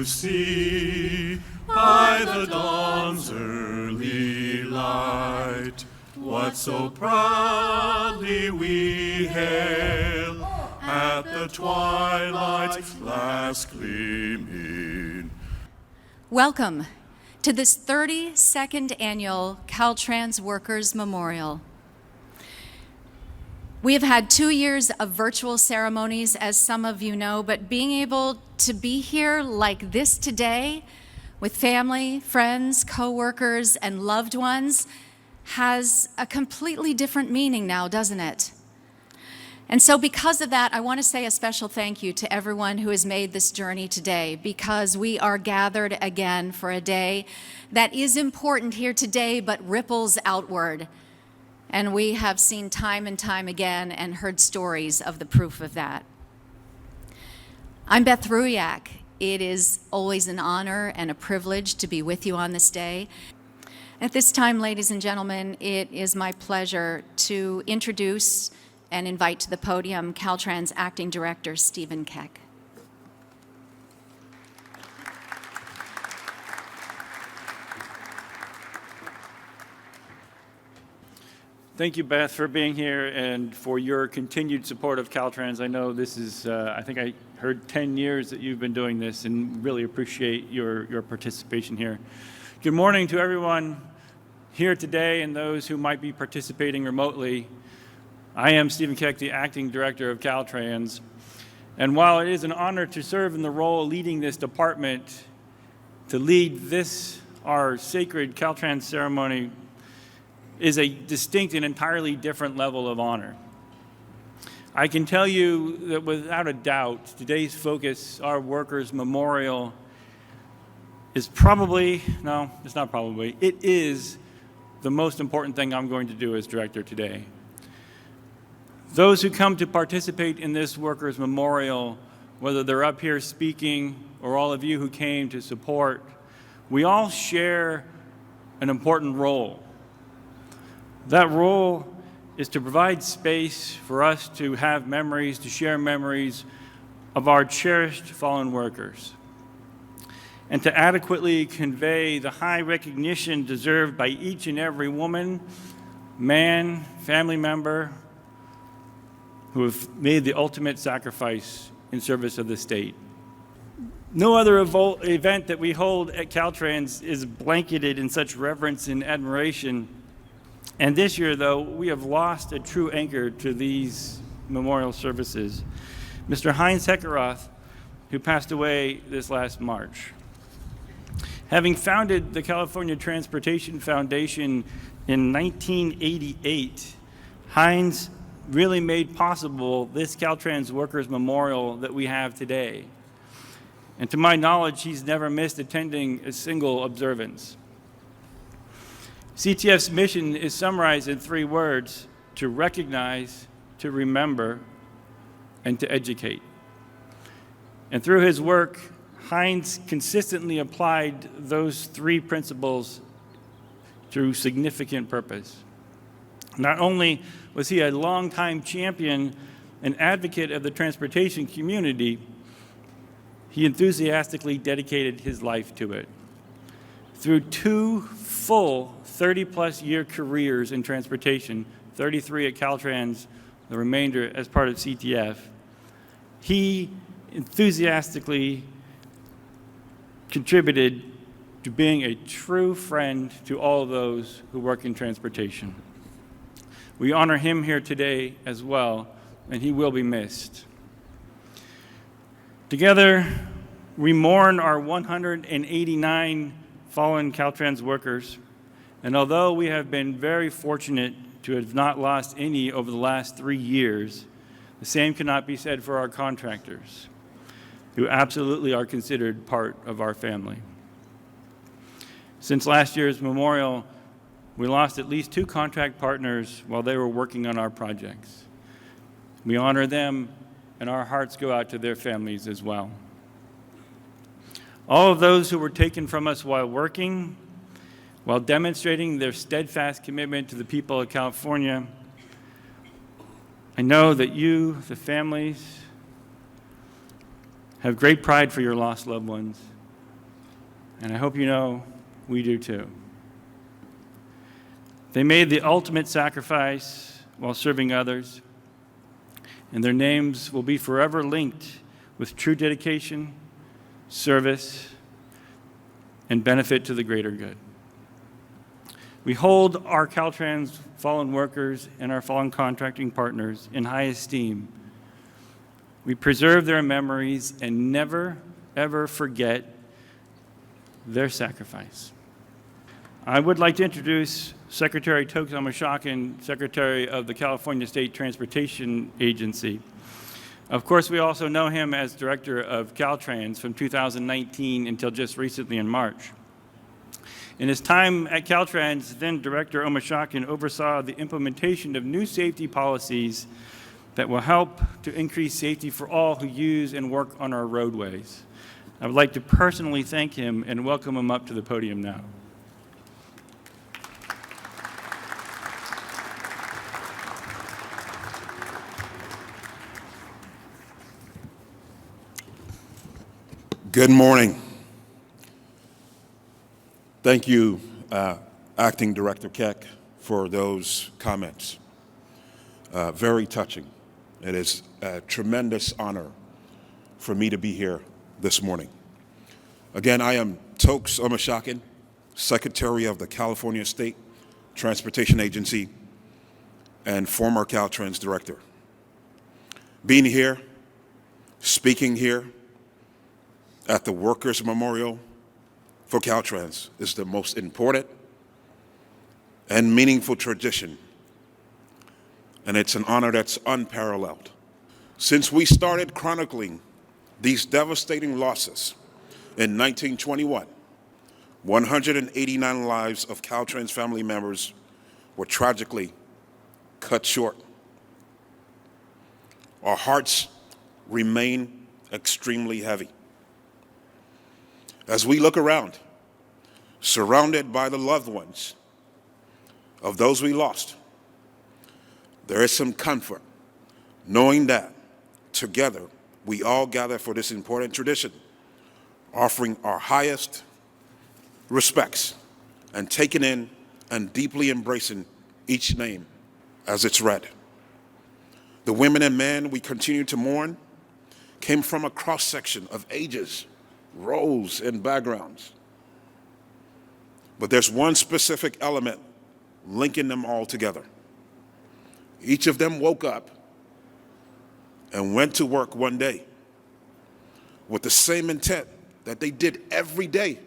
to see by the dawn's early light what so proudly we hail at the twilight's last gleaming. Welcome to this 32nd annual Caltrans Workers Memorial. We have had 2 years of virtual ceremonies, as some of you know, but being able to be here like this today with family, friends, co-workers, and loved ones has a completely different meaning now, doesn't it? And so because of that, I want to say a special thank you to everyone who has made this journey today, because we are gathered again for a day that is important here today, but ripples outward. And we have seen time and time again and heard stories of the proof of that. I'm Beth Ruyak. It is always an honor and a privilege to be with you on this day. At this time, ladies and gentlemen, it is my pleasure to introduce and invite to the podium Caltrans Acting Director Stephen Keck. Thank you, Beth, for being here and for your continued support of Caltrans. I know this is, I think I heard 10 years that you've been doing this, and really appreciate your participation here. Good morning to everyone here today and those who might be participating remotely. I am Stephen Keck, the Acting Director of Caltrans, and while it is an honor to serve in the role leading this department, to lead this, our sacred Caltrans ceremony, is a distinct and entirely different level of honor. I can tell you that without a doubt, today's focus, our Workers' Memorial, is probably, no, it's not probably, it is the most important thing I'm going to do as director today. Those who come to participate in this Workers' Memorial, whether they're up here speaking or all of you who came to support, we all share an important role. That role is to provide space for us to have memories, to share memories of our cherished fallen workers, and to adequately convey the high recognition deserved by each and every woman, man, family member who have made the ultimate sacrifice in service of the state. No other event that we hold at Caltrans is blanketed in such reverence and admiration. And this year, though, we have lost a true anchor to these memorial services. Mr. Heinz Heckeroth, who passed away this last March. Having founded the California Transportation Foundation in 1988, Heinz really made possible this Caltrans Workers Memorial that we have today. And to my knowledge, he's never missed attending a single observance. CTF's mission is summarized in 3 words: to recognize, to remember, and to educate. And through his work, Heinz consistently applied those 3 principles to significant purpose. Not only was he a longtime champion and advocate of the transportation community, he enthusiastically dedicated his life to it. Through 2 full 30-plus year careers in transportation, 33 at Caltrans, the remainder as part of CTF, he enthusiastically contributed to being a true friend to all those who work in transportation. We honor him here today as well, and he will be missed. Together, we mourn our 189 fallen Caltrans workers, and although we have been very fortunate to have not lost any over the last 3 years, the same cannot be said for our contractors, who absolutely are considered part of our family. Since last year's memorial, we lost at least 2 contract partners while they were working on our projects. We honor them, and our hearts go out to their families as well. All of those who were taken from us while working, while demonstrating their steadfast commitment to the people of California, I know that you, the families, have great pride for your lost loved ones, And I hope you know we do too. They made the ultimate sacrifice while serving others, and their names will be forever linked with true dedication, service, and benefit to the greater good. We hold our Caltrans fallen workers and our fallen contracting partners in high esteem. We preserve their memories and never, ever forget their sacrifice. I would like to introduce Secretary Tokes Amoshakin, Secretary of the California State Transportation Agency. Of course, we also know him as Director of Caltrans from 2019 until just recently in March. In his time at Caltrans, then Director Amoshakin oversaw the implementation of new safety policies that will help to increase safety for all who use and work on our roadways. I would like to personally thank him and welcome him up to the podium now. Good morning. Thank you, Acting Director Keck, for those comments. Very touching. It is a tremendous honor for me to be here this morning. Again, I am Tokes Amoshakin, Secretary of the California State Transportation Agency and former Caltrans Director. Being here, speaking here at the Workers' Memorial for Caltrans is the most important and meaningful tradition, and it's an honor that's unparalleled. Since we started chronicling these devastating losses in 1921, 189 lives of Caltrans family members were tragically cut short. Our hearts remain extremely heavy. As we look around, surrounded by the loved ones of those we lost, there is some comfort knowing that together we all gather for this important tradition, offering our highest respects and taking in and deeply embracing each name as it's read. The women and men we continue to mourn came from a cross-section of ages, roles, and backgrounds. But there's one specific element linking them all together. Each of them woke up and went to work one day with the same intent that they did every day,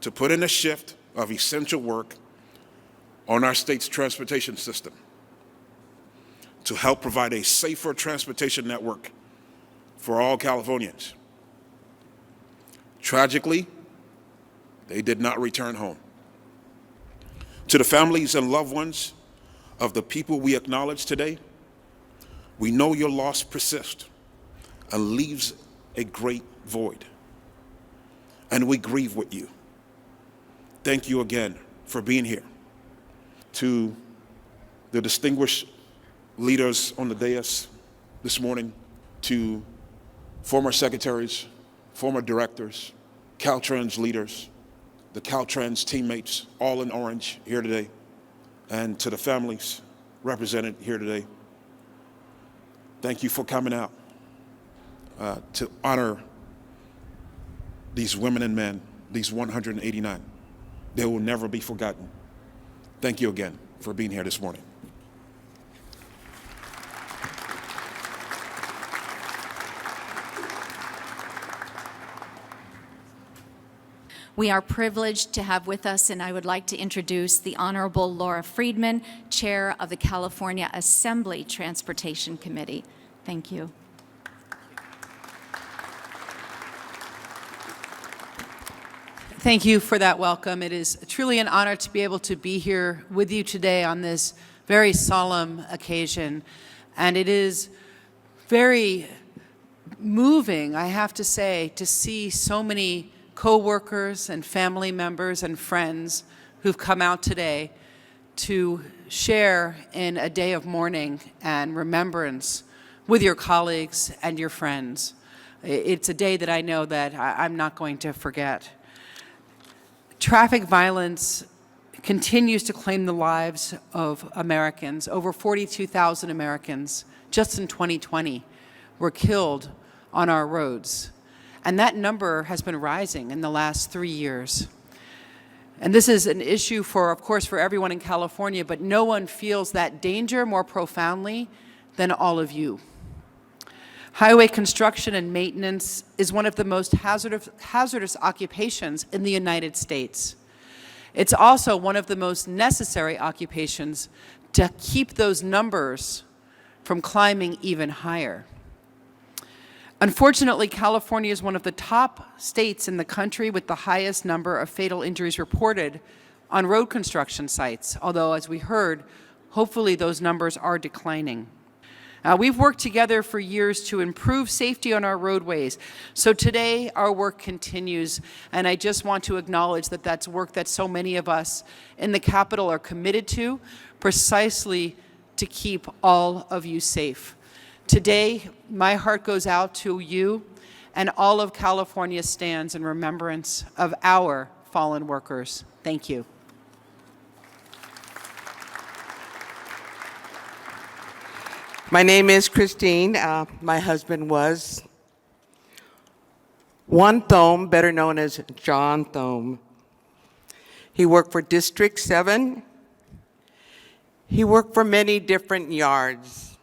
to put in a shift of essential work on our state's transportation system, to help provide a safer transportation network for all Californians. Tragically, they did not return home. To the families and loved ones of the people we acknowledge today, we know your loss persists and leaves a great void, and we grieve with you. Thank you again for being here. To the distinguished leaders on the dais this morning, to former secretaries, former directors, Caltrans leaders, the Caltrans teammates, all in orange here today, and to the families represented here today, thank you for coming out to honor these women and men, these 189. They will never be forgotten. Thank you again for being here this morning. We are privileged to have with us, and I would like to introduce the Honorable Laura Friedman, Chair of the California Assembly Transportation Committee. Thank you. Thank you for that welcome. It is truly an honor to be able to be here with you today on this very solemn occasion. And it is very moving, I have to say, to see so many co-workers and family members and friends who've come out today to share in a day of mourning and remembrance with your colleagues and your friends. It's a day that I know that I'm not going to forget. Traffic violence continues to claim the lives of Americans. Over 42,000 Americans just in 2020 were killed on our roads. And that number has been rising in the last 3 years. And this is an issue for, of course, for everyone in California, but no one feels that danger more profoundly than all of you. Highway construction and maintenance is one of the most hazardous occupations in the United States. It's also one of the most necessary occupations to keep those numbers from climbing even higher. Unfortunately, California is one of the top states in the country with the highest number of fatal injuries reported on road construction sites, although, as we heard, hopefully those numbers are declining. We've worked together for years to improve safety on our roadways. So today, our work continues, and I just want to acknowledge that that's work that so many of us in the Capitol are committed to, precisely to keep all of you safe. Today, my heart goes out to you, and all of California stands in remembrance of our fallen workers. Thank you. My name is Christine. My husband was Juan Thome, better known as John Thome. He worked for District 7. He worked for many different yards.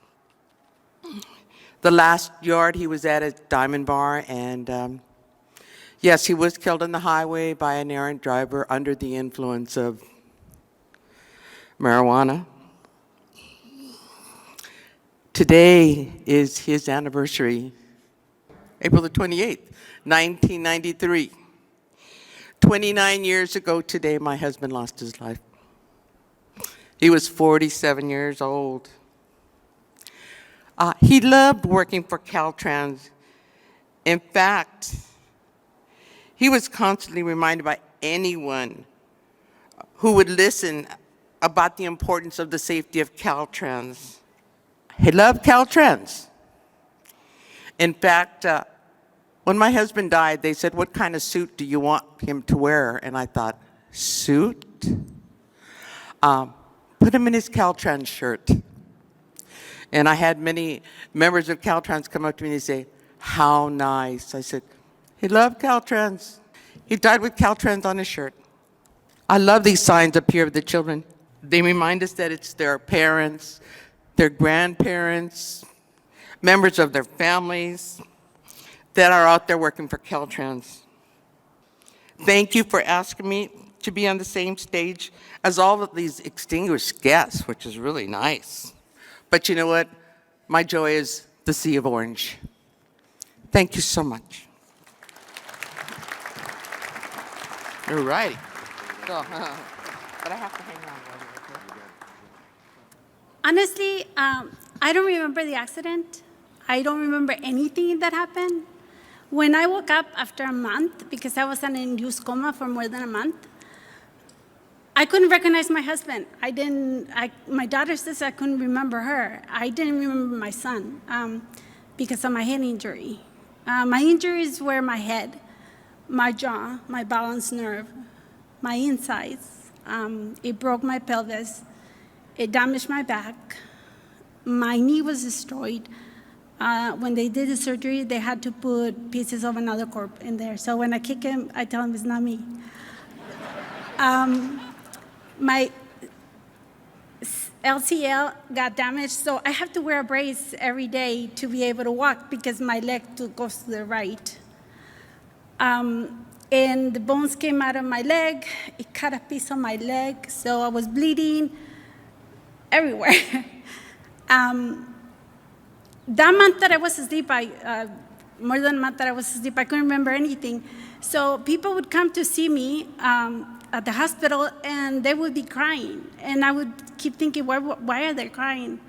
The last yard he was at is Diamond Bar, and yes, he was killed on the highway by an errant driver under the influence of marijuana. Today is his anniversary, April the 28th, 1993. 29 years ago today, my husband lost his life. He was 47 years old. He loved working for Caltrans. In fact, he was constantly reminded by anyone who would listen about the importance of the safety of Caltrans. He loved Caltrans. In fact, when my husband died, they said, "What kind of suit do you want him to wear?" And I thought, suit? Put him in his Caltrans shirt. And I had many members of Caltrans come up to me and say, "How nice." I said, he loved Caltrans. He died with Caltrans on his shirt. I love these signs up here of the children. They remind us that it's their parents, their grandparents, members of their families that are out there working for Caltrans. Thank you for asking me to be on the same stage as all of these distinguished guests, which is really nice. But you know what? My joy is the Sea of Orange. Thank you so much. All righty. So, but I have to hang on. Honestly, I don't remember the accident. I don't remember anything that happened. When I woke up after a month, because I was in an induced coma for more than a month, I couldn't recognize my husband. My daughter says I couldn't remember her. I didn't remember my son because of my head injury. My injuries were my head, my jaw, my balance nerve, my insides. It broke my pelvis. It damaged my back. My knee was destroyed. When they did the surgery, they had to put pieces of another corpse in there. So when I kick him, I tell him it's not me. My LCL got damaged, so I have to wear a brace every day to be able to walk because my leg goes to the right. And the bones came out of my leg. It cut a piece of my leg, so I was bleeding everywhere. That month that I was asleep, more than a month that I was asleep, I couldn't remember anything. So people would come to see me at the hospital, and they would be crying. And I would keep thinking, why are they crying?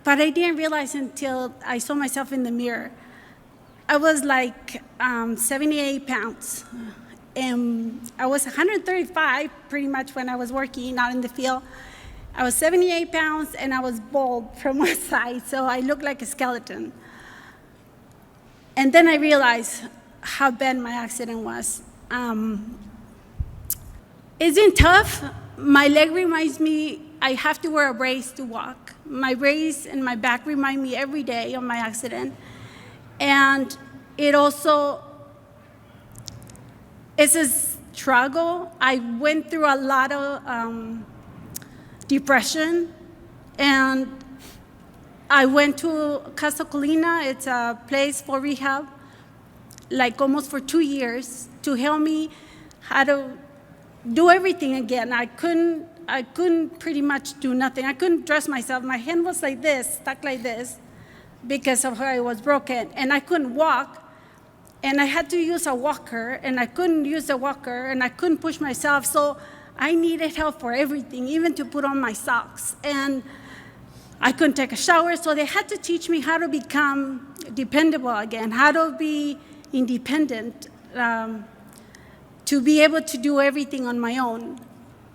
But I didn't realize until I saw myself in the mirror. I was like 78 pounds. And I was 135 pretty much when I was working out in the field. I was 78 pounds, and I was bald from one side, so I looked like a skeleton. And then I realized how bad my accident was. It's been tough. My leg reminds me I have to wear a brace to walk. My brace and my back remind me every day of my accident. And it also is a struggle. I went through a lot of depression, and I went to Casa Colina. It's a place for rehab, like almost for 2 years, to help me how to do everything again. I couldn't pretty much do nothing. I couldn't dress myself. My hand was like this, stuck like this, because of how I was broken. And I couldn't walk, and I had to use a walker, and I couldn't use the walker, and I couldn't push myself. So I needed help for everything, even to put on my socks. And I couldn't take a shower, so they had to teach me how to become dependable again, how to be independent, to be able to do everything on my own.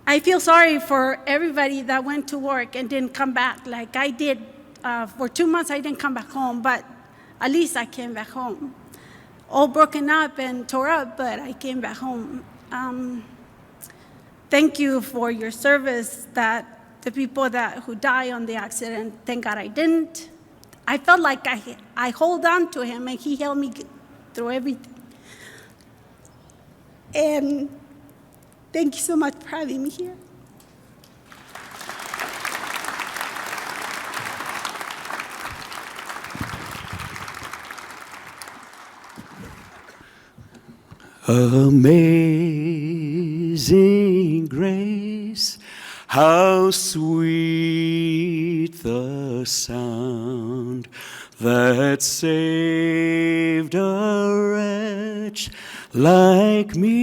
I feel sorry for everybody that went to work and didn't come back like I did. For 2 months, I didn't come back home, but at least I came back home. All broken up and tore up, but I came back home. Thank you for your service, that the people who died on the accident, thank God I didn't. I felt like I hold on to him, and he helped me through everything. And thank you so much for having me here. Amazing grace, how sweet the sound that saved a wretch like me.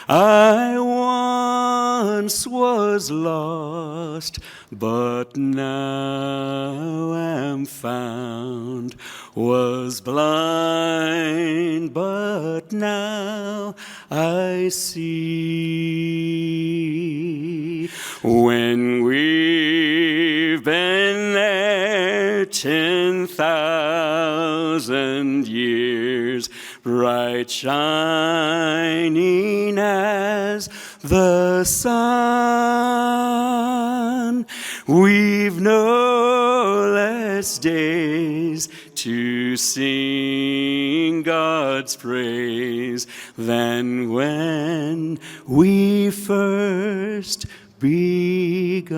I once was lost, but now am found, was blind, but now I see. When we've been there 10,000 years, bright shining as the sun, we've no less days to sing God's praise than when we first begun.